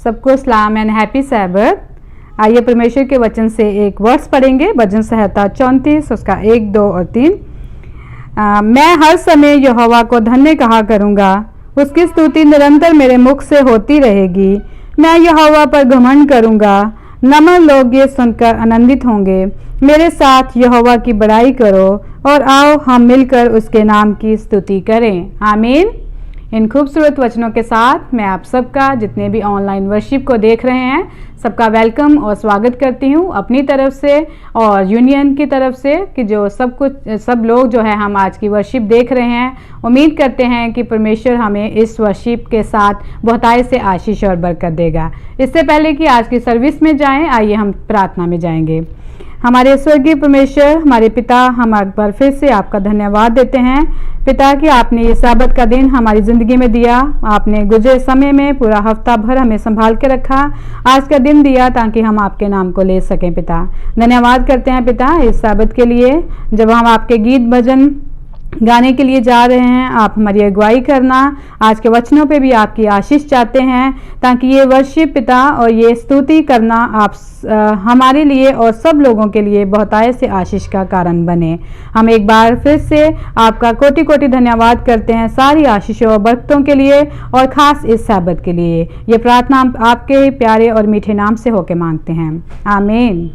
सबको सलाम and happy सैबत। आइए परमेश्वर के वचन से एक वर्स पढ़ेंगे। भजन संहिता 34 उसका 1, 2 और 3। मैं हर समय यहोवा को धन्य कहा करूँगा, उसकी स्तुति निरंतर मेरे मुख से होती रहेगी। मैं यहोवा पर घमंड करूँगा, नम्र लोग ये सुनकर आनंदित होंगे। मेरे साथ यहोवा की बड़ाई करो और आओ हम मिलकर उसके नाम की स्तुति करें। आमीन। इन खूबसूरत वचनों के साथ मैं आप सबका, जितने भी ऑनलाइन वर्शिप को देख रहे हैं, सबका वेलकम और स्वागत करती हूँ अपनी तरफ से और यूनियन की तरफ से कि जो सब लोग जो है हम आज की वर्शिप देख रहे हैं। उम्मीद करते हैं कि परमेश्वर हमें इस वर्शिप के साथ बहुतायत से आशीष और बरकत देगा। इससे पहले कि आज की सर्विस में जाएं, आइए हम प्रार्थना में जाएंगे। हमारे स्वर्गीय परमेश्वर, हमारे पिता, हम एक बार फिर से आपका धन्यवाद देते हैं पिता कि आपने ये साबत का दिन हमारी ज़िंदगी में दिया। आपने गुजरे समय में पूरा हफ्ता भर हमें संभाल के रखा, आज का दिन दिया ताकि हम आपके नाम को ले सकें। पिता धन्यवाद करते हैं पिता इस साबत के लिए। जब हम आपके गीत भजन गाने के लिए जा रहे हैं, आप हमारी अगुवाई करना। आज के वचनों पे भी आपकी आशीष चाहते हैं ताकि ये वर्शिप पिता और ये स्तुति करना आप हमारे लिए और सब लोगों के लिए बहुतायत से आशीष का कारण बने। हम एक बार फिर से आपका कोटि कोटि धन्यवाद करते हैं सारी आशीषों और बरकतों के लिए और ख़ास इस साबत के लिए। ये प्रार्थना आपके प्यारे और मीठे नाम से होके मांगते हैं। आमीन।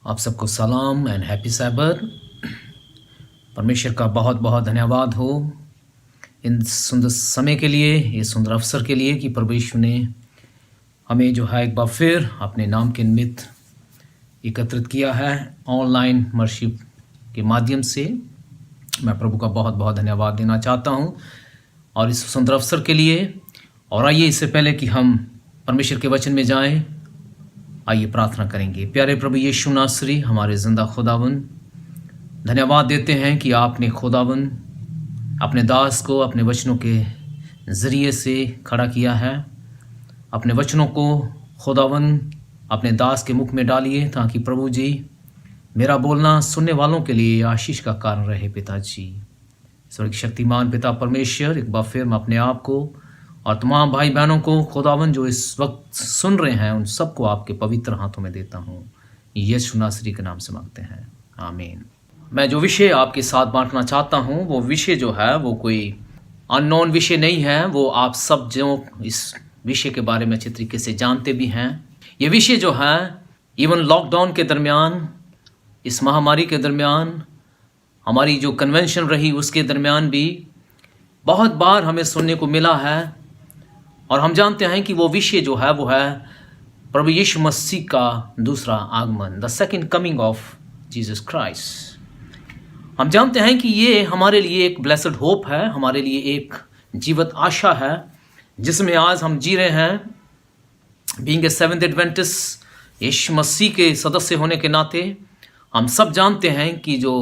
आप सबको सलाम एंड हैप्पी सैबत। परमेश्वर का बहुत बहुत धन्यवाद हो इन सुंदर समय के लिए, ये सुंदर अवसर के लिए कि प्रभु यीशु ने हमें जो है एक बार फिर अपने नाम के निमित्त एकत्रित किया है ऑनलाइन वर्शिप के माध्यम से। मैं प्रभु का बहुत बहुत धन्यवाद देना चाहता हूँ और इस सुंदर अवसर के लिए। और आइए इससे पहले कि हम परमेश्वर के वचन में जाएं, आइए प्रार्थना करेंगे। प्यारे प्रभु यीशु नासरी, हमारे जिंदा खुदावन, धन्यवाद देते हैं कि आपने खुदावन अपने दास को अपने वचनों के ज़रिए से खड़ा किया है। अपने वचनों को खुदावन अपने दास के मुख में डालिए ताकि प्रभु जी मेरा बोलना सुनने वालों के लिए आशीष का कारण रहे। पिताजी, स्वर्ग शक्तिमान पिता परमेश्वर, एक बार फिर मैं अपने आप को और तमाम भाई बहनों को खुदावन जो इस वक्त सुन रहे हैं उन सबको आपके पवित्र हाथों में देता हूँ। यीशु नासरी के नाम से मांगते हैं, आमीन। मैं जो विषय आपके साथ बांटना चाहता हूँ वो विषय जो है वो कोई अननोन विषय नहीं है। वो आप सब जो इस विषय के बारे में अच्छी तरीके से जानते भी हैं। ये विषय जो है इवन लॉकडाउन के दरमियान, इस महामारी के दरमियान, हमारी जो कन्वेंशन रही उसके दरमियान भी बहुत बार हमें सुनने को मिला है। और हम जानते हैं कि वो विषय जो है वो है प्रभु यीशु मसीह का दूसरा आगमन, the second coming of Jesus Christ. हम जानते हैं कि ये हमारे लिए एक ब्लेसड होप है, हमारे लिए एक जीवित आशा है जिसमें आज हम जी रहे हैं। बीइंग ए सेवेंथ एडवेंटिस्ट, यीशु मसीह के सदस्य होने के नाते हम सब जानते हैं कि जो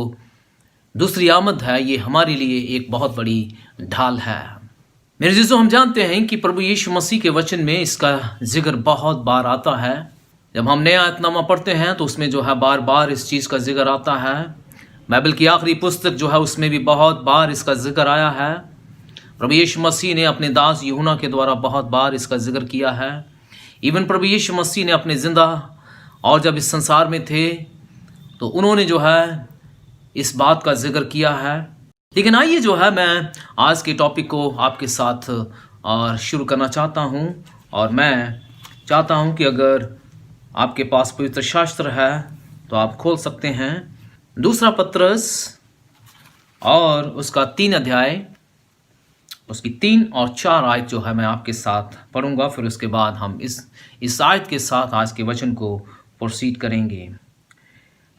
दूसरी आमद है ये हमारे लिए एक बहुत बड़ी ढाल है। मेरे जीजों, हम जानते हैं कि प्रभु यीशु मसीह के वचन में इसका जिक्र बहुत बार आता है। जब हम नया आयतनामा पढ़ते हैं तो उसमें जो है बार बार इस चीज़ का जिक्र आता है। बाइबल की आखिरी पुस्तक जो है उसमें भी बहुत बार इसका जिक्र आया है। प्रभु यीशु मसीह ने अपने दास यूहन्ना के द्वारा बहुत बार इसका जिक्र किया है। इवन प्रभु यीशु मसीह ने अपने जिंदा और जब इस संसार में थे तो उन्होंने जो है इस बात का जिक्र किया है। लेकिन आइए जो है मैं आज के टॉपिक को आपके साथ और शुरू करना चाहता हूं। और मैं चाहता हूं कि अगर आपके पास पवित्र शास्त्र है तो आप खोल सकते हैं दूसरा पत्रस और उसका 3 अध्याय, उसकी 3 और 4 आयत जो है मैं आपके साथ पढ़ूंगा। फिर उसके बाद हम इस आयत के साथ आज के वचन को प्रोसीड करेंगे।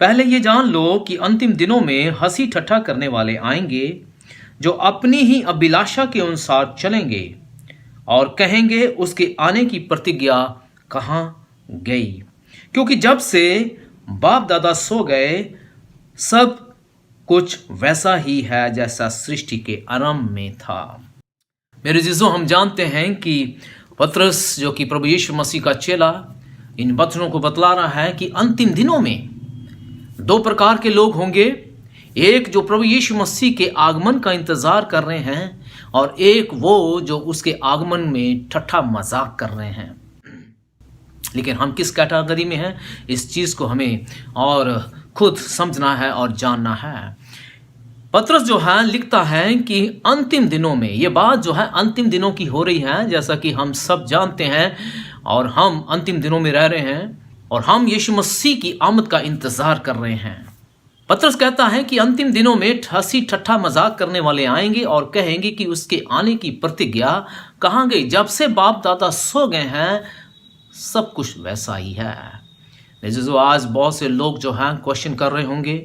पहले ये जान लो कि अंतिम दिनों में हंसी ठट्ठा करने वाले आएंगे जो अपनी ही अभिलाषा के अनुसार चलेंगे और कहेंगे उसके आने की प्रतिज्ञा कहाँ गई, क्योंकि जब से बाप दादा सो गए सब कुछ वैसा ही है जैसा सृष्टि के आरंभ में था। मेरे जीजों, हम जानते हैं कि पतरस जो कि प्रभु यीशु मसीह का चेला इन वचनों को बतला रहा है कि अंतिम दिनों में 2 प्रकार के लोग होंगे। एक जो प्रभु यीशु मसीह के आगमन का इंतजार कर रहे हैं और एक वो जो उसके आगमन में ठट्ठा मजाक कर रहे हैं। लेकिन हम किस कैटेगरी में हैं इस चीज को हमें और खुद समझना है और जानना है। पतरस जो है लिखता है कि अंतिम दिनों में, ये बात जो है अंतिम दिनों की हो रही है, जैसा कि हम सब जानते हैं और हम अंतिम दिनों में रह रहे हैं और हम यीशु मसीह की आमद का इंतजार कर रहे हैं। पतरस कहता है कि अंतिम दिनों में हंसी ठट्ठा मजाक करने वाले आएंगे और कहेंगे कि उसके आने की प्रतिज्ञा कहाँ गई। जब से बाप दादा सो गए हैं सब कुछ वैसा ही है। जो आज बहुत से लोग जो हैं क्वेश्चन कर रहे होंगे,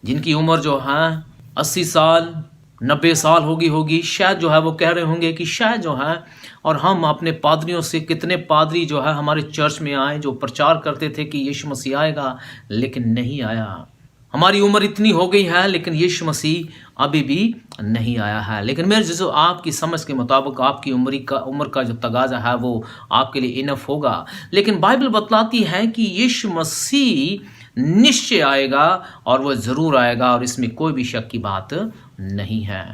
जिनकी उम्र जो है 80 साल 90 साल होगी, शायद जो है वो कह रहे होंगे कि शायद जो है, और हम अपने पादरियों से, कितने पादरी जो है हमारे चर्च में आए जो प्रचार करते थे कि यीशु मसीह आएगा, लेकिन नहीं आया। हमारी उम्र इतनी हो गई है लेकिन यीशु मसीह अभी भी नहीं आया है। लेकिन मेरे जो आपकी समझ के मुताबिक आपकी उम्र का जो तगाजा है वो आपके लिए इनफ होगा। लेकिन बाइबल बतलाती है कि यीशु मसीह निश्चय आएगा और वह ज़रूर आएगा और इसमें कोई भी शक की बात नहीं है।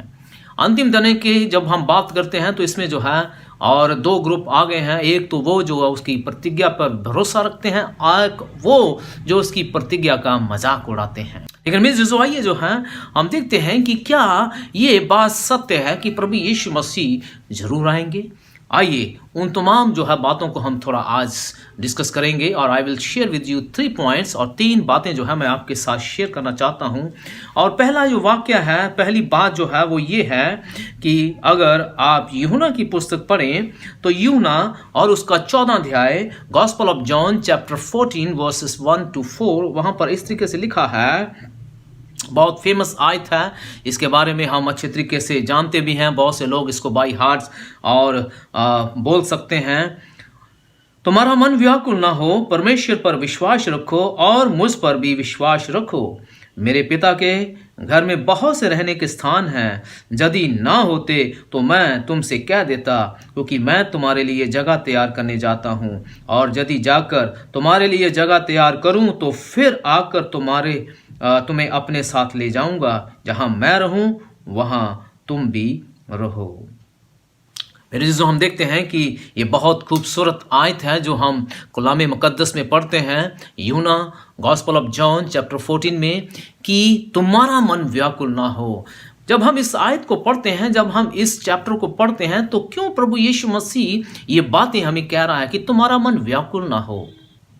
अंतिम दिन की जब हम बात करते हैं तो इसमें जो है और 2 ग्रुप आ गए हैं। एक तो वो जो उसकी प्रतिज्ञा पर भरोसा रखते हैं, एक वो जो उसकी प्रतिज्ञा का मजाक उड़ाते हैं। लेकिन मेरे जो आइए जो है हम देखते हैं कि क्या ये बात सत्य है कि प्रभु यीशु मसीह जरूर आएंगे। आइए उन तमाम जो है बातों को हम थोड़ा आज डिस्कस करेंगे और I will share with you 3 points और 3 बातें जो है मैं आपके साथ शेयर करना चाहता हूं। और पहला जो वाक्य है, पहली बात जो है वो ये है कि अगर आप यूहन्ना की पुस्तक पढ़ें तो यूहन्ना और उसका 14 अध्याय gospel of John chapter 14 versus 1 to 4, वहां पर इस तरीके से लिखा है, बहुत फेमस आयत है, इसके बारे में हम अच्छे तरीके से जानते भी हैं, बहुत से लोग इसको बाई हार्ट और बोल सकते हैं। तुम्हारा मन व्याकुल ना हो, परमेश्वर पर विश्वास रखो और मुझ पर भी विश्वास रखो। मेरे पिता के घर में बहुत से रहने के स्थान हैं, यदि ना होते तो मैं तुमसे कह देता, क्योंकि मैं तुम्हारे लिए जगह तैयार करने जाता हूँ। और यदि जाकर तुम्हारे लिए जगह तैयार करूँ तो फिर आकर तुम्हें अपने साथ ले जाऊंगा, जहां मैं रहूं वहां तुम भी रहो। मेरे जो हम देखते हैं कि ये बहुत खूबसूरत आयत है जो हम कलाम मुकद्दस में पढ़ते हैं, यूहन्ना गॉस्पेल ऑफ जॉन चैप्टर 14 में, कि तुम्हारा मन व्याकुल ना हो। जब हम इस आयत को पढ़ते हैं, जब हम इस चैप्टर को पढ़ते हैं, तो क्यों प्रभु यीशु मसीह ये बातें हमें कह रहा है कि तुम्हारा मन व्याकुल ना हो?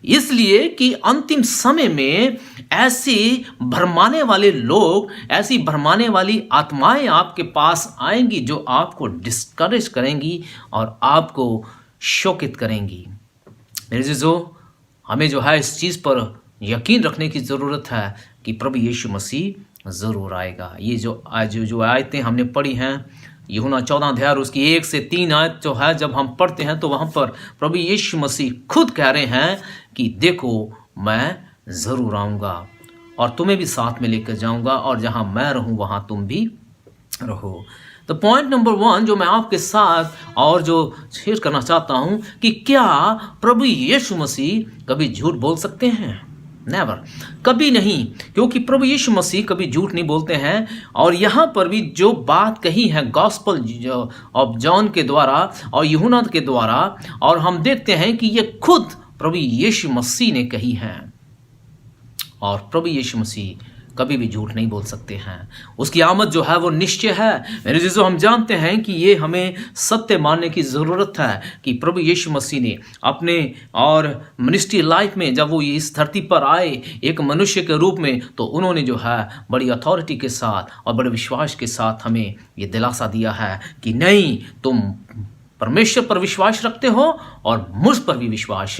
इसलिए कि अंतिम समय में ऐसे भरमाने वाले लोग, ऐसी भरमाने वाली आत्माएं आपके पास आएंगी जो आपको डिस्करेज करेंगी और आपको शोकित करेंगी। मेरे जीजो, हमें जो है इस चीज़ पर यकीन रखने की ज़रूरत है कि प्रभु यीशु मसीह ज़रूर आएगा। ये जो आयतें हमने पढ़ी हैं, यूहन्ना 14 अध्याय उसकी 1 से 3 आयत जो है, जब हम पढ़ते हैं तो वहाँ पर प्रभु यीशु मसीह खुद कह रहे हैं कि देखो मैं ज़रूर आऊँगा और तुम्हें भी साथ में लेकर जाऊँगा, और जहाँ मैं रहूँ वहाँ तुम भी रहो। तो पॉइंट नंबर 1 जो मैं आपके साथ और जो शेयर करना चाहता हूँ कि क्या प्रभु यीशु मसीह कभी झूठ बोल सकते हैं? नेवर, कभी नहीं, क्योंकि प्रभु यीशु मसीह कभी झूठ नहीं बोलते हैं। और यहाँ पर भी जो बात कही है गॉस्पेल ऑफ जॉन के द्वारा और यूहन्ना के द्वारा, और हम देखते हैं कि ये खुद प्रभु यीशु मसीह ने कही है, और प्रभु यीशु मसीह कभी भी झूठ नहीं बोल सकते हैं। उसकी आमद जो है वो निश्चय है। मेरे जीजो, हम जानते हैं कि ये हमें सत्य मानने की ज़रूरत है कि प्रभु यीशु मसीह ने अपने और मिनिस्ट्री लाइफ में जब वो इस धरती पर आए एक मनुष्य के रूप में, तो उन्होंने जो है बड़ी अथॉरिटी के साथ और बड़े विश्वास के साथ हमें ये दिलासा दिया है कि नहीं, तुम परमेश्वर पर विश्वास रखते हो और मुझ पर भी विश्वास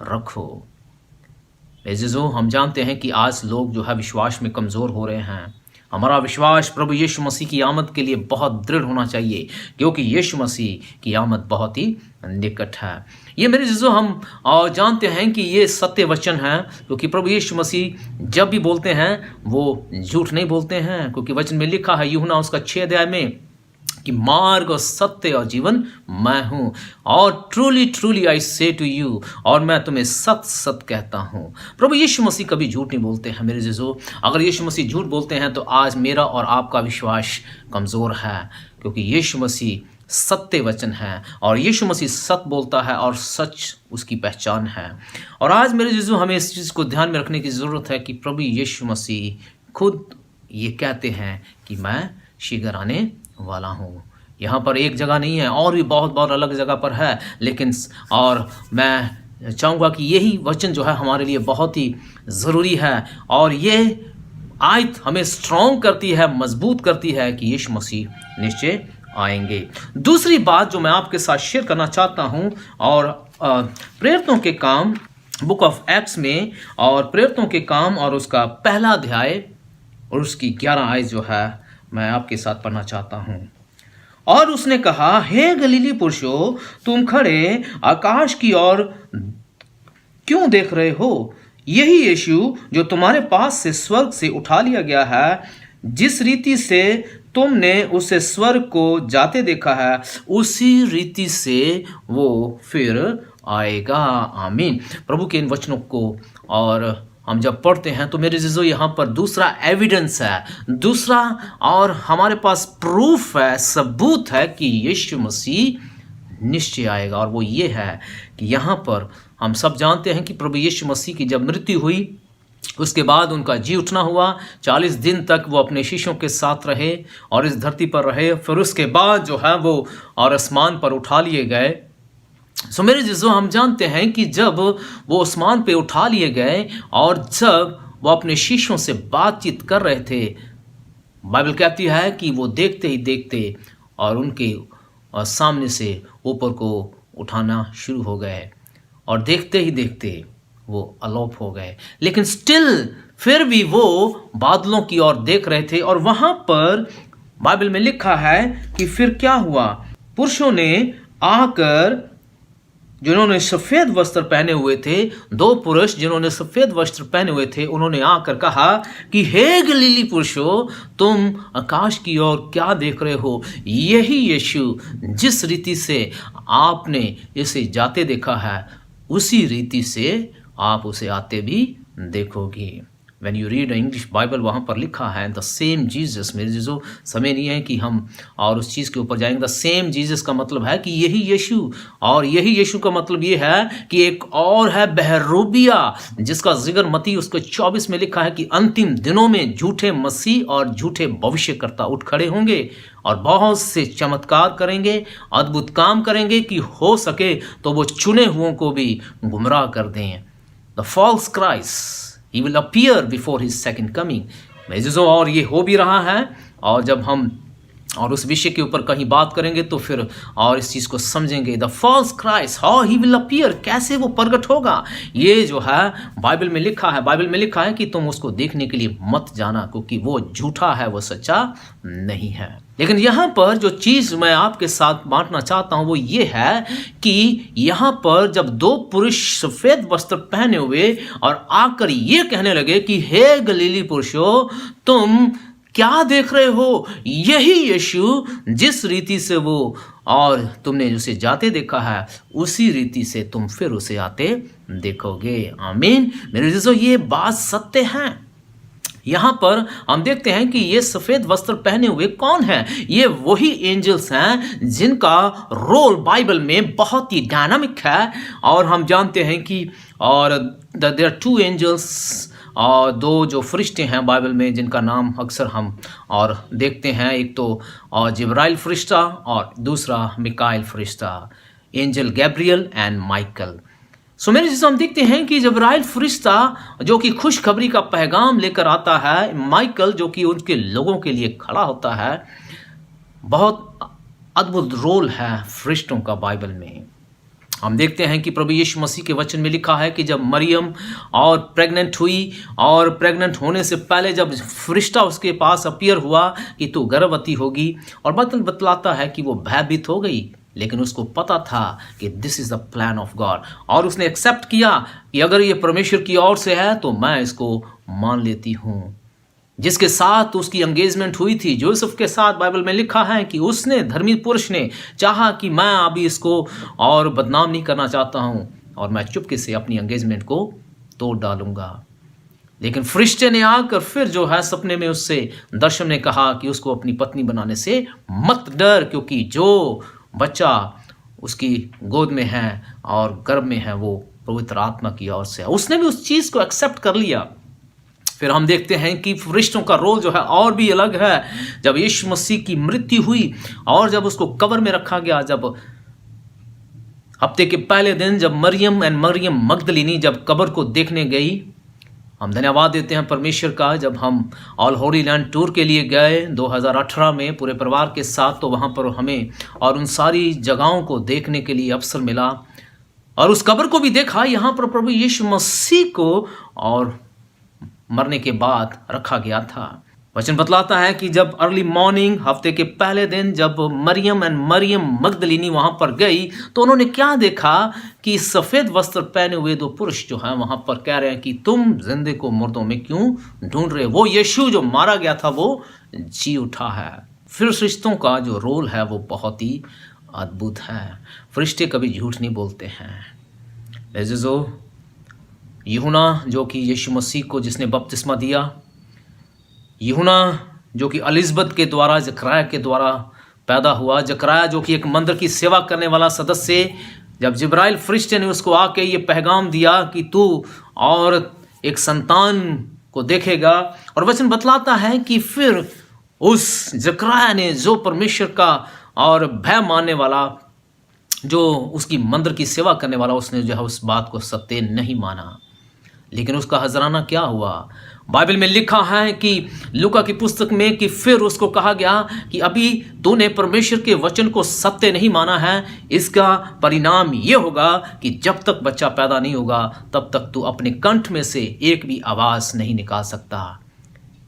रखो। जो हम जानते हैं कि आज लोग जो है विश्वास में कमज़ोर हो रहे हैं। हमारा विश्वास प्रभु यीशु मसीह की आमद के लिए बहुत दृढ़ होना चाहिए, क्योंकि यीशु मसीह की आमद बहुत ही निकट है। ये मेरे जीजो, हम जानते हैं कि ये सत्य वचन है, क्योंकि प्रभु यीशु मसीह जब भी बोलते हैं वो झूठ नहीं बोलते हैं, क्योंकि वचन में लिखा है यूहन्ना उसका 6 अध्याय में कि मार्ग और सत्य और जीवन मैं हूँ, और ट्रूली ट्रूली आई से टू यू, और मैं तुम्हें सत सत कहता हूँ। प्रभु यीशु मसीह कभी झूठ नहीं बोलते हैं मेरे जीजो। अगर यीशु मसीह झूठ बोलते हैं तो आज मेरा और आपका विश्वास कमज़ोर है, क्योंकि यीशु मसीह सत्य वचन है और यीशु मसीह सच बोलता है और सच उसकी पहचान है। और आज मेरे जीजो, हमें इस चीज़ को ध्यान में रखने की ज़रूरत है कि प्रभु यीशु मसीह खुद ये कहते हैं कि मैं शीघ्र आने वाला हूँ। यहाँ पर एक जगह नहीं है, और भी बहुत बहुत अलग जगह पर है, लेकिन और मैं चाहूँगा कि यही वचन जो है हमारे लिए बहुत ही ज़रूरी है, और ये आयत हमें स्ट्रॉन्ग करती है, मजबूत करती है कि यीशु मसीह निश्चय आएंगे। दूसरी बात जो मैं आपके साथ शेयर करना चाहता हूँ, और प्रेरितों के काम बुक ऑफ एक्ट्स में, और प्रेरितों के काम और उसका पहला अध्याय और उसकी 11 आयत जो है मैं आपके साथ पढ़ना चाहता हूं। और उसने कहा, हे गलीली पुरुषों, तुम खड़े आकाश की ओर क्यों देख रहे हो? यही यीशु जो तुम्हारे पास से स्वर्ग से उठा लिया गया है, जिस रीति से तुमने उसे स्वर्ग को जाते देखा है, उसी रीति से वो फिर आएगा। आमीन। प्रभु के इन वचनों को और हम जब पढ़ते हैं तो मेरे जीजो, यहाँ पर दूसरा एविडेंस है, दूसरा और हमारे पास प्रूफ है, सबूत है कि यीशु मसीह निश्चय आएगा। और वो ये है कि यहाँ पर हम सब जानते हैं कि प्रभु यीशु मसीह की जब मृत्यु हुई उसके बाद उनका जी उठना हुआ। 40 दिन तक वो अपने शिष्यों के साथ रहे और इस धरती पर रहे। फिर उसके बाद जो है वो और आसमान पर उठा लिए गए। सो मेरे जिज़ो, हम जानते हैं कि जब वो आसमान पे उठा लिए गए और जब वो अपने शिष्यों से बातचीत कर रहे थे, बाइबल कहती है कि वो देखते ही देखते और उनके सामने से ऊपर को उठाना शुरू हो गए और देखते ही देखते वो अलोप हो गए। लेकिन स्टिल फिर भी वो बादलों की ओर देख रहे थे। और वहां पर बाइबल में लिखा है कि फिर क्या हुआ, पुरुषों ने आकर, जिन्होंने सफेद वस्त्र पहने हुए थे, 2 पुरुष जिन्होंने सफेद वस्त्र पहने हुए थे, उन्होंने आकर कहा कि हे गलीली पुरुषों, तुम आकाश की ओर क्या देख रहे हो? यही यीशु जिस रीति से आपने इसे जाते देखा है, उसी रीति से आप उसे आते भी देखोगे। When you read English Bible, वहाँ पर लिखा है द सेम जीसस। मेरे जीजो, समय नहीं है कि हम और उस चीज़ के ऊपर जाएंगे। द सेम जीसस का मतलब है कि यही यीशु, और यही यीशु का मतलब ये है कि एक और है बहरूबिया, जिसका जिक्र मत्ती उसके 24 में लिखा है कि अंतिम दिनों में झूठे मसीह और झूठे भविष्यकर्ता उठ खड़े होंगे और बहुत से चमत्कार करेंगे, अद्भुत काम करेंगे कि हो सके तो वो चुने हुओं को भी गुमराह कर दें। The false Christ, He will appear before his second coming। मेजो, और ये हो भी रहा है। और जब हम और उस विषय के ऊपर कहीं बात करेंगे तो फिर और इस चीज़ को समझेंगे। The false Christ, how he will appear, कैसे वो प्रकट होगा, ये जो है बाइबल में लिखा है। बाइबल में लिखा है कि तुम उसको देखने के लिए मत जाना, क्योंकि वो झूठा है, वो सच्चा नहीं है। लेकिन यहाँ पर जो चीज़ मैं आपके साथ बांटना चाहता हूँ वो ये है कि यहाँ पर जब 2 पुरुष सफ़ेद वस्त्र पहने हुए और आकर ये कहने लगे कि हे गलीली पुरुषों, तुम क्या देख रहे हो? यही यीशु जिस रीति से वो और तुमने उसे जाते देखा है, उसी रीति से तुम फिर उसे आते देखोगे। आमीन। मेरे दोस्तों, ये बात सत्य है। यहाँ पर हम देखते हैं कि ये सफ़ेद वस्त्र पहने हुए कौन हैं? ये वही एंजल्स हैं जिनका रोल बाइबल में बहुत ही डायनामिक है। और हम जानते हैं कि और देयर आर 2 एंजल्स, और 2 जो फरिश्ते हैं बाइबल में जिनका नाम अक्सर हम और देखते हैं। एक तो जिब्राइल फरिश्ता और दूसरा मिकाइल फरिश्ता, एंजल गैब्रियल एंड माइकल। सो मेरे जिसम हम देखते हैं कि जिब्राइल फरिश्ता जो कि खुशखबरी का पैगाम लेकर आता है, माइकल जो कि उनके लोगों के लिए खड़ा होता है। बहुत अद्भुत रोल है फरिश्तों का बाइबल में। हम देखते हैं कि प्रभु यीशु मसीह के वचन में लिखा है कि जब मरियम और प्रेग्नेंट हुई और प्रेग्नेंट होने से पहले जब फरिश्ता उसके पास अपीयर हुआ कि तू गर्भवती होगी, और बतलाता है कि वो भयभीत हो गई, लेकिन उसको पता था कि this is the plan of God, और उसने एक्सेप्ट किया कि अगर ये परमेश्वर की ओर से है तो मैं इसको मान लेती हूँ। जिसके साथ उसकी एंगेजमेंट हुई थी, जोसेफ के साथ, बाइबल में लिखा है कि उसने, धर्मी पुरुष ने चाहा कि मैं अभी इसको और बदनाम नहीं करना चाहता हूँ और मैं चुपके से अपनी एंगेजमेंट को तोड़ डालूंगा। लेकिन फरिश्ते ने आकर फिर जो है सपने में उससे दर्शन ने कहा कि उसको अपनी पत्नी बनाने से मत डर, क्योंकि जो बच्चा उसकी गोद में है और गर्भ में है वो पवित्र आत्मा की ओर से है। उसने भी उस चीज़ को एक्सेप्ट कर लिया। फिर हम देखते हैं कि फरिश्तों का रोल जो है और भी अलग है। जब यीशु मसीह की मृत्यु हुई और जब उसको कब्र में रखा गया, जब हफ्ते के पहले दिन जब मरियम मगदलिनी जब कब्र को देखने गई, हम धन्यवाद देते हैं परमेश्वर का। जब हम ऑल होली लैंड टूर के लिए गए 2018 में पूरे परिवार के साथ, तो वहाँ पर हमें और उन सारी जगहों को देखने के लिए अवसर मिला और उस कब्र को भी देखा। यहाँ पर प्रभु यीशु मसीह को और मरने के बाद रखा गया था। वचन बतलाता है कि जब अर्ली मॉर्निंग हफ्ते के पहले दिन जब मरियम मगदलिनी वहां पर गई, तो उन्होंने क्या देखा कि सफ़ेद वस्त्र पहने हुए 2 पुरुष जो हैं वहां पर कह रहे हैं कि तुम जिंदे को मुर्दों में क्यों ढूंढ रहे हो? वो यीशु जो मारा गया था वो जी उठा है। फिर फरिश्तों का जो रोल है वो बहुत ही अद्भुत है। फरिश्ते कभी झूठ नहीं बोलते हैं। जो यूहन्ना जो कि यीशु मसीह को जिसने बपतिस्मा दिया, यूहन्ना जो कि एलिज़ाबेथ के द्वारा, जकरिया के द्वारा पैदा हुआ, जकरिया जो कि एक मंदिर की सेवा करने वाला सदस्य, जब जिब्राइल फरिश्ते ने उसको आके ये पैगाम दिया कि तू और एक संतान को देखेगा। और वचन बतलाता है कि फिर उस जकरयाह ने, जो परमेश्वर का और भय मानने वाला, जो उसकी मंदिर की सेवा करने वाला, उसने जो है उस बात को सत्य नहीं माना। लेकिन उसका हजराना क्या हुआ? बाइबल में लिखा है कि लूका की पुस्तक में कि फिर उसको कहा गया कि अभी तूने परमेश्वर के वचन को सत्य नहीं माना है, इसका परिणाम ये होगा कि जब तक बच्चा पैदा नहीं होगा तब तक तू अपने कंठ में से एक भी आवाज नहीं निकाल सकता।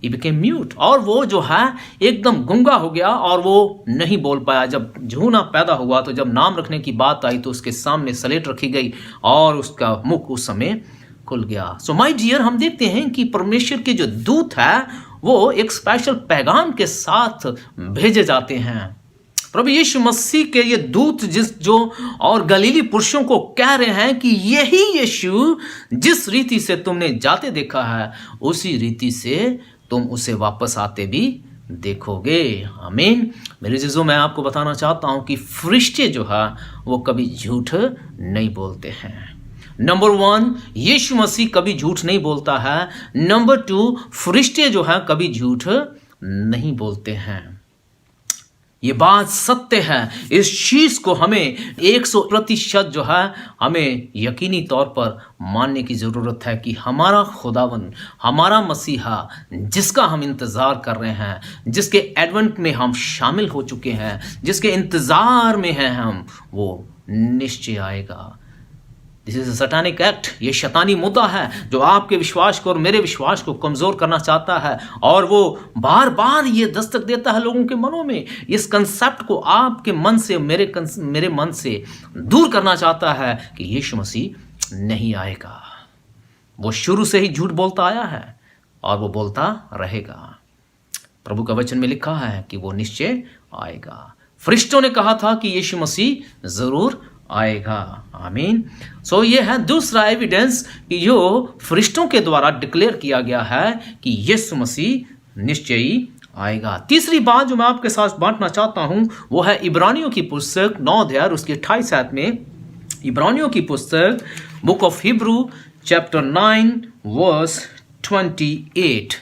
He became mute, और वो जो है एकदम गूंगा हो गया और वो नहीं बोल पाया। जब जूना पैदा हुआ तो जब नाम रखने की बात आई तो उसके सामने स्लेट रखी गई और उसका मुख उस समय खुल गया। सो माय डियर, हम देखते हैं कि परमेश्वर के जो दूत है वो एक स्पेशल पैगाम के साथ भेजे जाते हैं। प्रभु यीशु मसीह के ये दूत जो और गलीली पुरुषों को कह रहे हैं कि यही यीशु जिस रीति से तुमने जाते देखा है उसी रीति से तुम उसे वापस आते भी देखोगे। आमीन। मेरे जीजों, मैं आपको बताना चाहता हूं कि फरिश्ते जो है वो कभी झूठ नहीं बोलते हैं। नंबर 1, यीशु मसीह कभी झूठ नहीं बोलता है। नंबर 2, फरिश्ते जो है कभी झूठ नहीं बोलते हैं। ये बात सत्य है। इस चीज को हमें 100% जो है हमें यकीनी तौर पर मानने की जरूरत है कि हमारा खुदावन, हमारा मसीहा, जिसका हम इंतजार कर रहे हैं, जिसके एडवेंट में हम शामिल हो चुके हैं, जिसके इंतजार में हैं हम, वो निश्चय आएगा। This is a satanic act. ये शैतानी मुद्दा है जो आपके विश्वास को और मेरे विश्वास को कमजोर करना चाहता है, और वो बार बार ये दस्तक देता है लोगों के मनों में। इस कंसेप्ट को आपके मन से, मेरे मन से दूर करना चाहता है कि यीशु मसीह नहीं आएगा। वो शुरू से ही झूठ बोलता आया है और वो बोलता रहेगा। प्रभु का वचन में लिखा है कि वो निश्चय आएगा। फरिश्तों ने कहा था कि यीशु मसीह जरूर आएगा। आमीन। सो ये है दूसरा एविडेंस कि जो फरिश्तों के द्वारा डिक्लेयर किया गया है कि यीशु मसीह निश्चय आएगा। तीसरी बात जो मैं आपके साथ बांटना चाहता हूं वो है इब्रानियों की पुस्तक 9 अध्याय उसके 28 आयत में। इब्रानियों की पुस्तक book of Hebrew chapter 9 verse 28,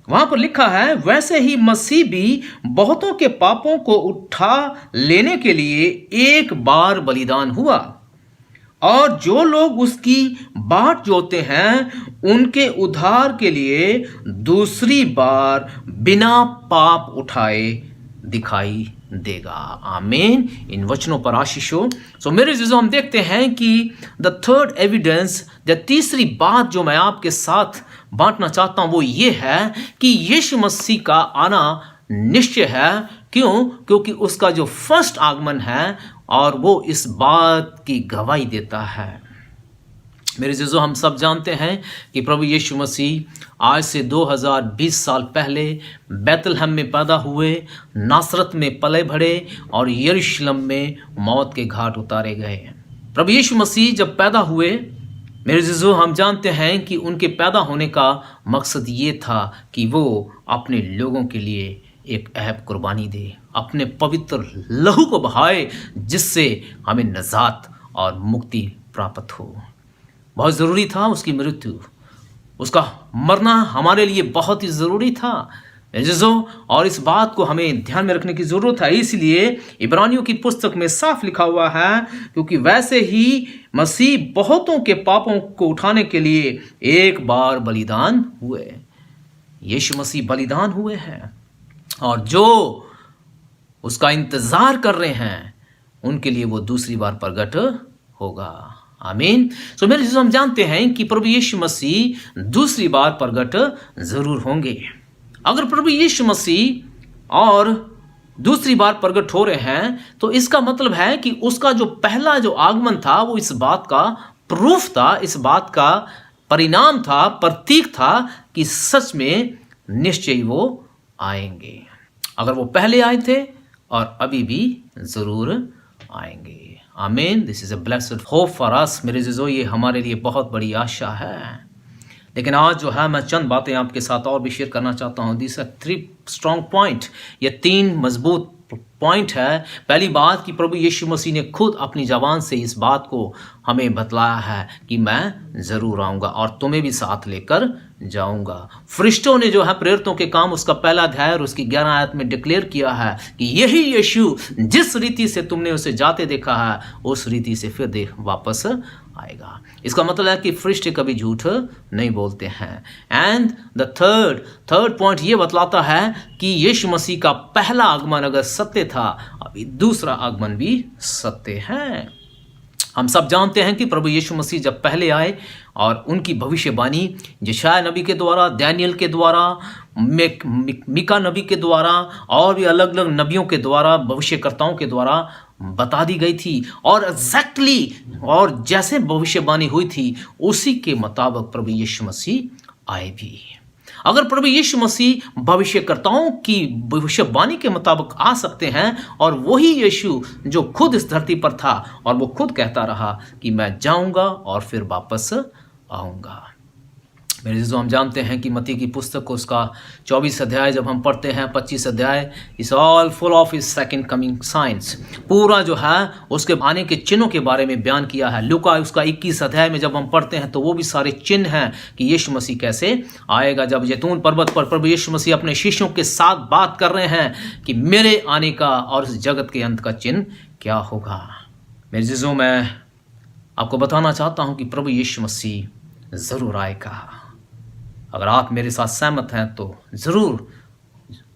वहां पर लिखा है, वैसे ही मसीह भी बहुतों के पापों को उठा लेने के लिए एक बार बलिदान हुआ, और जो लोग उसकी बाट जोते हैं उनके उद्धार के लिए दूसरी बार बिना पाप उठाए दिखाई देगा। आमीन। इन वचनों पर आशीष हो। सो मेरे जीजों, हम देखते हैं कि द थर्ड एविडेंस, द तीसरी बात जो मैं आपके साथ बांटना चाहता हूं वो ये है कि यीशु मसीह का आना निश्चय है। क्यों? क्योंकि उसका जो फर्स्ट आगमन है और वो इस बात की गवाही देता है। मेरे जीजों, हम सब जानते हैं कि प्रभु यीशु मसीह आज से 2020 साल पहले बैतलहम में पैदा हुए, नासरत में पले बढ़े और यरूशलेम में मौत के घाट उतारे गए। प्रभु यीशु मसीह जब पैदा हुए, मेरे जीजों, हम जानते हैं कि उनके पैदा होने का मकसद ये था कि वो अपने लोगों के लिए एक अहब कुर्बानी दे, अपने पवित्र लहू को बहाए, जिससे हमें नजात और मुक्ति प्राप्त हो। बहुत ज़रूरी था उसकी मृत्यु, उसका मरना हमारे लिए बहुत ही ज़रूरी था जीजों, और इस बात को हमें ध्यान में रखने की ज़रूरत है। इसलिए इब्रानियों की पुस्तक में साफ लिखा हुआ है, क्योंकि वैसे ही मसीह बहुतों के पापों को उठाने के लिए एक बार बलिदान हुए। यीशु मसीह बलिदान हुए हैं, और जो उसका इंतज़ार कर रहे हैं उनके लिए वो दूसरी बार प्रकट होगा। आमीन। सो मेरे जीजों, हम जानते हैं कि प्रभु यीशु मसीह दूसरी बार प्रकट जरूर होंगे। अगर प्रभु यीशु मसीह और दूसरी बार प्रकट हो रहे हैं तो इसका मतलब है कि उसका जो पहला जो आगमन था वो इस बात का प्रूफ था, इस बात का परिणाम था, प्रतीक था कि सच में निश्चय वो आएंगे। अगर वो पहले आए थे और अभी भी जरूर आएंगे। आमीन। This is a blessed hope for us. मेरे जीजों, ये हमारे लिए बहुत बड़ी आशा है। लेकिन आज जो है मैं चंद बातें आपके साथ और भी शेयर करना चाहता हूँ। दिस आर 3 स्ट्रॉन्ग पॉइंट, ये 3 मजबूत पॉइंट है, पहली बात कि प्रभु यीशु मसीह ने खुद अपनी ज़बान से इस बात को हमें बतलाया है कि मैं ज़रूर आऊँगा और तुम्हें भी साथ लेकर जाऊँगा। फरिश्तों ने जो है प्रेरितों के काम उसका पहला अध्याय और उसकी 11 आयत में डिक्लेयर किया है कि यही यीशु जिस रीति से तुमने उसे जाते देखा है उस रीति से फिर वापस आएगा। इसका मतलब है कि फरिश्ते कभी झूठ नहीं बोलते हैं। एंड द थर्ड पॉइंट ये बतलाता है कि यीशु मसीह का पहला आगमन अगर सत्य था, अभी दूसरा आगमन भी सत्य है। हम सब जानते हैं कि प्रभु यीशु मसीह जब पहले आए और उनकी भविष्यवाणी यशायाह नबी के द्वारा, डैनियल के द्वारा, मीका नबी के द्वारा और भी अलग अलग नबियों के द्वारा, भविष्यकर्ताओं के द्वारा बता दी गई थी और एग्जैक्टली और जैसे भविष्यवाणी हुई थी उसी के मुताबिक प्रभु यीशु मसीह आए भी। अगर प्रभु यीशु मसीह भविष्यकर्ताओं की भविष्यवाणी के मुताबिक आ सकते हैं और वही यीशु जो खुद इस धरती पर था और वो खुद कहता रहा कि मैं जाऊंगा और फिर वापस आऊंगा। मेरे जो हम जानते हैं कि मत्ती की पुस्तक को उसका 24 अध्याय जब हम पढ़ते हैं, 25 अध्याय is all full of his second coming science, पूरा जो है उसके आने के चिन्हों के बारे में बयान किया है। लूका उसका 21 अध्याय में जब हम पढ़ते हैं तो वो भी सारे चिन्ह हैं कि यीशु मसीह कैसे आएगा। जब जैतून पर्वत पर प्रभु यीशु मसीह अपने शिष्यों के साथ बात कर रहे हैं कि मेरे आने का और इस जगत के अंत का चिन्ह क्या होगा। मेरे जीजों, मैं आपको बताना चाहता हूँ कि प्रभु यीशु मसीह ज़रूर आएगा। अगर आप मेरे साथ सहमत हैं तो ज़रूर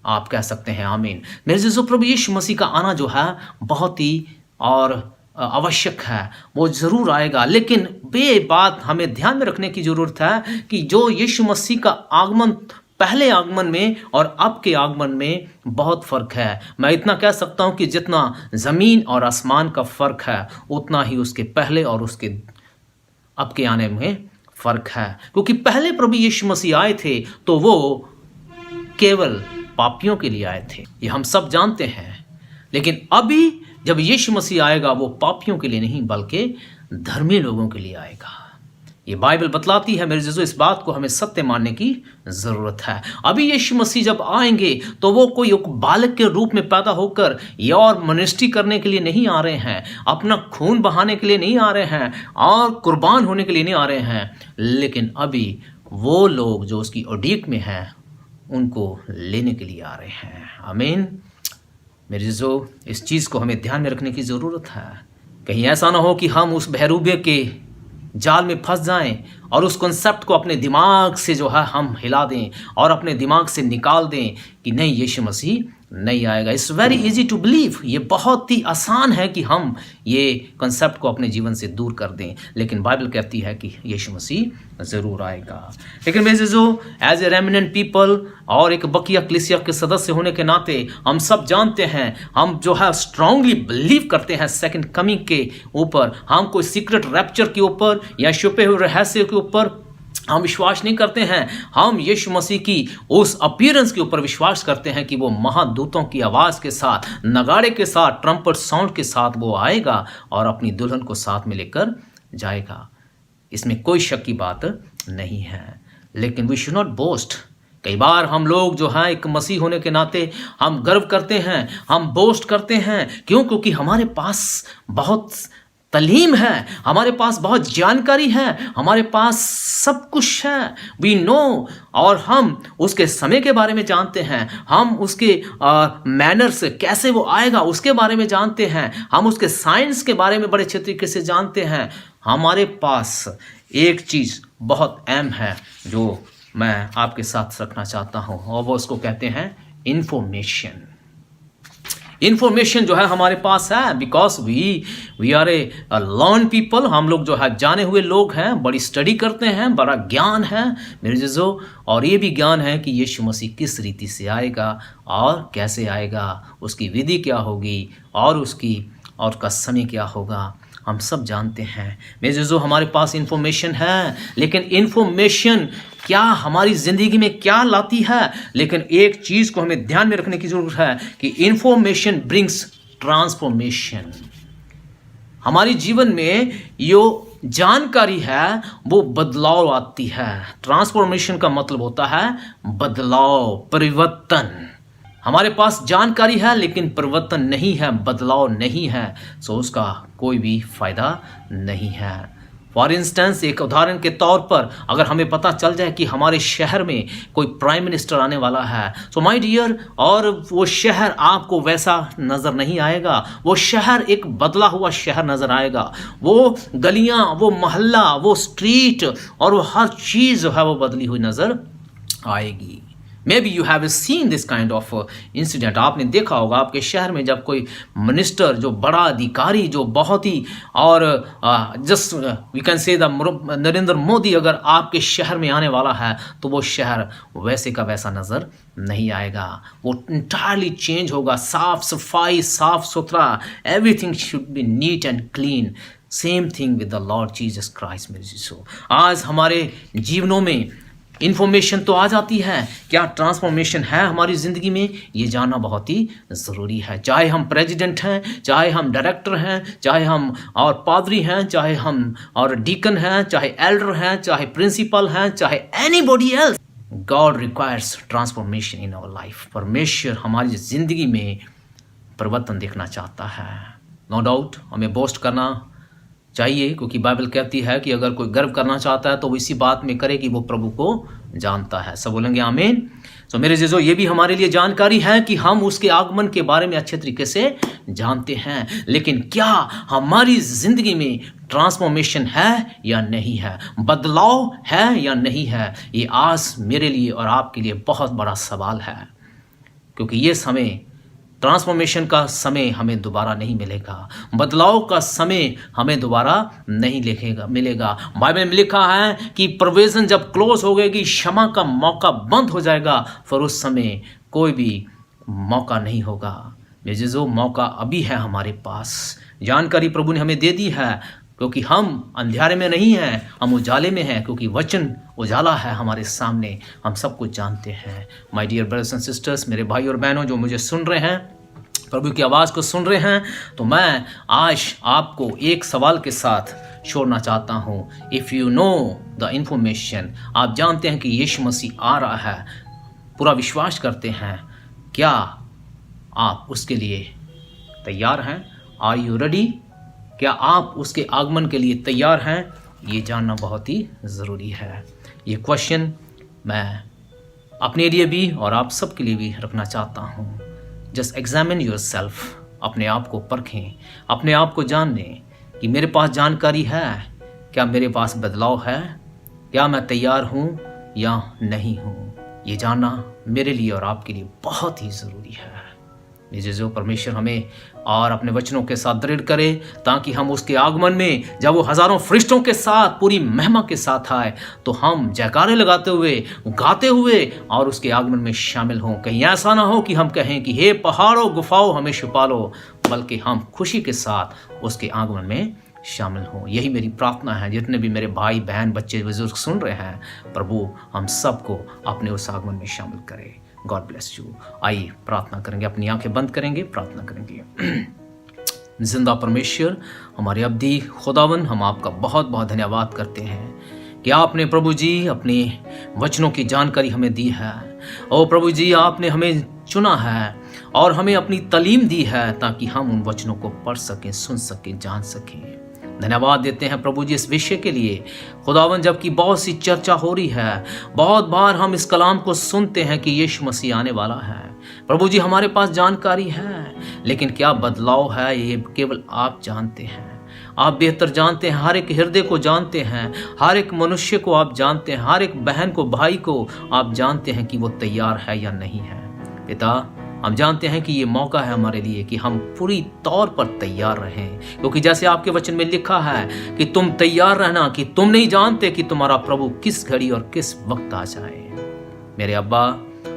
आप कह सकते हैं आमीन। मेरे जीजों, प्रभु यीशु मसीह का आना जो है बहुत ही और आवश्यक है, वो ज़रूर आएगा। लेकिन ये बात हमें ध्यान में रखने की ज़रूरत है कि जो यीशु मसीह का आगमन पहले आगमन में और अब के आगमन में बहुत फ़र्क है। मैं इतना कह सकता हूँ कि जितना ज़मीन और आसमान का फ़र्क है उतना ही उसके पहले और उसके अब के आने में फ़र्क है। क्योंकि पहले प्रभु यीशु मसीह आए थे तो वो केवल पापियों के लिए आए थे, ये हम सब जानते हैं। लेकिन अभी जब यीशु मसीह आएगा वो पापियों के लिए नहीं बल्कि धर्मी लोगों के लिए आएगा। ये बाइबल बतलाती है मेरे जीजों, इस बात को हमें सत्य मानने की ज़रूरत है। अभी यीशु मसीह जब आएंगे तो वो कोई एक बालक के रूप में पैदा होकर या और मिनिस्ट्री करने के लिए नहीं आ रहे हैं, अपना खून बहाने के लिए नहीं आ रहे हैं और कुर्बान होने के लिए नहीं आ रहे हैं। लेकिन अभी वो लोग जो उसकी उड़ीक में हैं उनको लेने के लिए आ रहे हैं। आमीन। मेरे जीजों, इस चीज़ को हमें ध्यान में रखने की ज़रूरत है। कहीं ऐसा ना हो कि हम उस बहरूबे के जाल में फंस जाएं और उस कॉन्सेप्ट को अपने दिमाग से जो है हम हिला दें और अपने दिमाग से निकाल दें कि नहीं, यीशु मसीह नहीं आएगा। It's very easy to believe, ये बहुत ही आसान है कि हम ये कॉन्सेप्ट को अपने जीवन से दूर कर दें। लेकिन बाइबल कहती है कि यीशु मसीह ज़रूर आएगा। लेकिन मेरे जो एज ए रेमिनेंट पीपल और एक बकिया कलीसिया के सदस्य होने के नाते हम सब जानते हैं, हम जो है स्ट्रांगली बिलीव करते हैं सेकंड कमिंग के ऊपर। हम कोई सीक्रेट रैप्चर के ऊपर या छुपे हुए रहस्य के ऊपर हम विश्वास नहीं करते हैं। हम यीशु मसीह की उस अपीयरेंस के ऊपर विश्वास करते हैं कि वो महादूतों की आवाज़ के साथ, नगाड़े के साथ, ट्रम्पट साउंड के साथ वो आएगा और अपनी दुल्हन को साथ में लेकर जाएगा। इसमें कोई शक की बात नहीं है। लेकिन वी शुड नॉट बोस्ट। कई बार हम लोग जो हैं एक मसीह होने के नाते हम गर्व करते हैं, हम बोस्ट करते हैं। क्यों? क्योंकि हमारे पास बहुत तलीम है, हमारे पास बहुत जानकारी है, हमारे पास सब कुछ है। वी नो, और हम उसके समय के बारे में जानते हैं, हम उसके मैनर्स कैसे वो आएगा उसके बारे में जानते हैं, हम उसके साइंस के बारे में बड़े अच्छे तरीके से जानते हैं। हमारे पास एक चीज़ बहुत अहम है जो मैं आपके साथ रखना चाहता हूँ और वो उसको कहते हैं इंफॉर्मेशन। इन्फॉर्मेशन जो है हमारे पास है because we are a learn people. हम लोग जो है जाने हुए लोग हैं, बड़ी स्टडी करते हैं, बड़ा ज्ञान है मेरे जीजों। और ये भी ज्ञान है कि यीशु मसीह किस रीति से आएगा और कैसे आएगा, उसकी विधि क्या होगी और उसका समय क्या होगा, हम सब जानते हैं मेरे जीजों। हमारे पास इन्फॉर्मेशन है, लेकिन इन्फॉर्मेशन क्या हमारी ज़िंदगी में क्या लाती है? लेकिन एक चीज़ को हमें ध्यान में रखने की ज़रूरत है कि इन्फॉर्मेशन ब्रिंग्स ट्रांसफॉर्मेशन। हमारी जीवन में जो जानकारी है वो बदलाव आती है। ट्रांसफॉर्मेशन का मतलब होता है बदलाव, परिवर्तन। हमारे पास जानकारी है लेकिन परिवर्तन नहीं है, बदलाव नहीं है, सो उसका कोई भी फायदा नहीं है। फॉर इंस्टेंस, एक उदाहरण के तौर पर अगर हमें पता चल जाए कि हमारे शहर में कोई प्राइम मिनिस्टर आने वाला है, सो माय डियर, और वो शहर आपको वैसा नज़र नहीं आएगा, वो शहर एक बदला हुआ शहर नज़र आएगा। वो गलियां, वो मोहल्ला, वो स्ट्रीट और वो हर चीज़ जो है वो बदली हुई नज़र आएगी। May be you have seen this kind of incident. आपने देखा होगा आपके शहर में जब कोई मिनिस्टर, जो बड़ा अधिकारी, जो बहुत ही, और just we can say the Narendra Modi अगर आपके शहर में आने वाला है तो वो शहर वैसे का वैसा नज़र नहीं आएगा, वो इंटायरली चेंज होगा। साफ सफाई, साफ सुथरा, everything should be neat and clean. Same thing with the Lord Jesus Christ मेरे यीशु। आज हमारे जीवनों में इन्फॉर्मेशन तो आ जाती है, क्या ट्रांसफॉर्मेशन है हमारी ज़िंदगी में, ये जानना बहुत ही ज़रूरी है। चाहे हम प्रेसिडेंट हैं, चाहे हम डायरेक्टर हैं, चाहे हम और पादरी हैं, चाहे हम और डीकन हैं, चाहे एल्डर हैं, चाहे प्रिंसिपल हैं, चाहे anybody else, God requires transformation in our life. परमेश्वर हमारी ज़िंदगी में परिवर्तन देखना चाहता है। नो डाउट हमें बोस्ट करना चाहिए, क्योंकि बाइबल कहती है कि अगर कोई गर्व करना चाहता है तो वो इसी बात में करे कि वो प्रभु को जानता है। सब बोलेंगे आमीन। तो मेरे जीजो, ये भी हमारे लिए जानकारी है कि हम उसके आगमन के बारे में अच्छे तरीके से जानते हैं, लेकिन क्या हमारी जिंदगी में ट्रांसफॉर्मेशन है या नहीं है, बदलाव है या नहीं है, ये आज मेरे लिए और आपके लिए बहुत बड़ा सवाल है। क्योंकि ये समय, ट्रांसफॉर्मेशन का समय हमें दोबारा नहीं मिलेगा, बदलाव का समय हमें दोबारा नहीं मिलेगा। बाइबल में लिखा है कि प्रोविजन जब क्लोज हो गएगी, क्षमा का मौका बंद हो जाएगा, फिर उस समय कोई भी मौका नहीं होगा। जो मौका अभी है हमारे पास, जानकारी प्रभु ने हमें दे दी है, क्योंकि हम अंधेरे में नहीं हैं, हम उजाले में हैं, क्योंकि वचन उजाला है हमारे सामने, हम सब कुछ जानते हैं। My dear brothers and sisters, मेरे भाई और बहनों जो मुझे सुन रहे हैं, प्रभु की आवाज़ को सुन रहे हैं, तो मैं आज आपको एक सवाल के साथ छोड़ना चाहता हूँ। If you know the information, आप जानते हैं कि यीशु मसीह आ रहा है, पूरा विश्वास करते हैं, क्या आप उसके लिए तैयार हैं? Are you ready? क्या आप उसके आगमन के लिए तैयार हैं? ये जानना बहुत ही ज़रूरी है। ये क्वेश्चन मैं अपने लिए भी और आप सब के लिए भी रखना चाहता हूँ। जस्ट एग्जामिन योरसेल्फ, अपने आप को परखें, अपने आप को जान लें कि मेरे पास जानकारी है, क्या मेरे पास बदलाव है, क्या मैं तैयार हूँ या नहीं हूँ। ये जानना मेरे लिए और आपके लिए बहुत ही ज़रूरी है। जो परमेश्वर हमें और अपने वचनों के साथ दृढ़ करे, ताकि हम उसके आगमन में जब वो हजारों फरिश्तों के साथ पूरी महिमा के साथ आए, तो हम जयकारे लगाते हुए, गाते हुए और उसके आगमन में शामिल हों। कहीं ऐसा ना हो कि हम कहें कि हे पहाड़ों गुफाओं हमें छुपा लो, बल्कि हम खुशी के साथ उसके आगमन में शामिल हों। यही मेरी प्रार्थना है। जितने भी मेरे भाई बहन बच्चे बुजुर्ग सुन रहे हैं, प्रभु हम सबको अपने उस आगमन में शामिल करे। God bless you. आइए प्रार्थना करेंगे, अपनी आंखें बंद करेंगे, प्रार्थना करेंगे। जिंदा परमेश्वर, हमारे अब्दी खुदावन, हम आपका बहुत बहुत धन्यवाद करते हैं कि आपने प्रभु जी अपने वचनों की जानकारी हमें दी है। और प्रभु जी, आपने हमें चुना है और हमें अपनी तालीम दी है, ताकि हम उन वचनों को पढ़ सकें, सुन सकें, जान सकें। धन्यवाद देते हैं प्रभु जी इस विषय के लिए खुदावन, जबकि बहुत सी चर्चा हो रही है, बहुत बार हम इस कलाम को सुनते हैं कि यीशु मसीह आने वाला है। प्रभु जी, हमारे पास जानकारी है, लेकिन क्या बदलाव है ये केवल आप जानते हैं। आप बेहतर जानते हैं, हर एक हृदय को जानते हैं, हर एक मनुष्य को आप जानते हैं, हर एक बहन को, भाई को आप जानते हैं कि वो तैयार है या नहीं है। पिता, हम जानते हैं कि ये मौका है हमारे लिए कि हम पूरी तौर पर तैयार रहें, क्योंकि जैसे आपके वचन में लिखा है कि तुम तैयार रहना, कि तुम नहीं जानते कि तुम्हारा प्रभु किस घड़ी और किस वक्त आ जाए। मेरे अब्बा,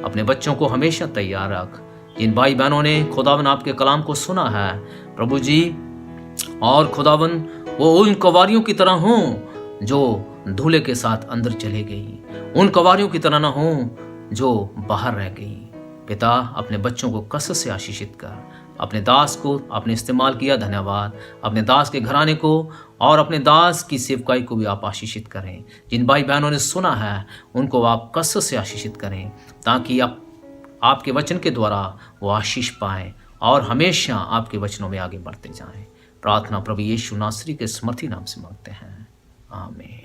अपने बच्चों को हमेशा तैयार रख। जिन भाई बहनों ने खुदावन आपके कलाम को सुना है प्रभु जी, और खुदावन वो उन कवारियों की तरह हों जो दूल्हे के साथ अंदर चले गई, उन कवारियों की तरह ना हों जो बाहर रह गई। पिता, अपने बच्चों को कसरत से आशीषित कर। अपने दास को आपने इस्तेमाल किया, धन्यवाद। अपने दास के घराने को और अपने दास की सेवकाई को भी आप आशीषित करें। जिन भाई बहनों ने सुना है उनको आप कसरत से आशीषित करें, ताकि आपके वचन के द्वारा वो आशीष पाएं और हमेशा आपके वचनों में आगे बढ़ते जाएं। प्रार्थना प्रभु यीशु नासरी के समर्थी नाम से मांगते हैं, आमीन।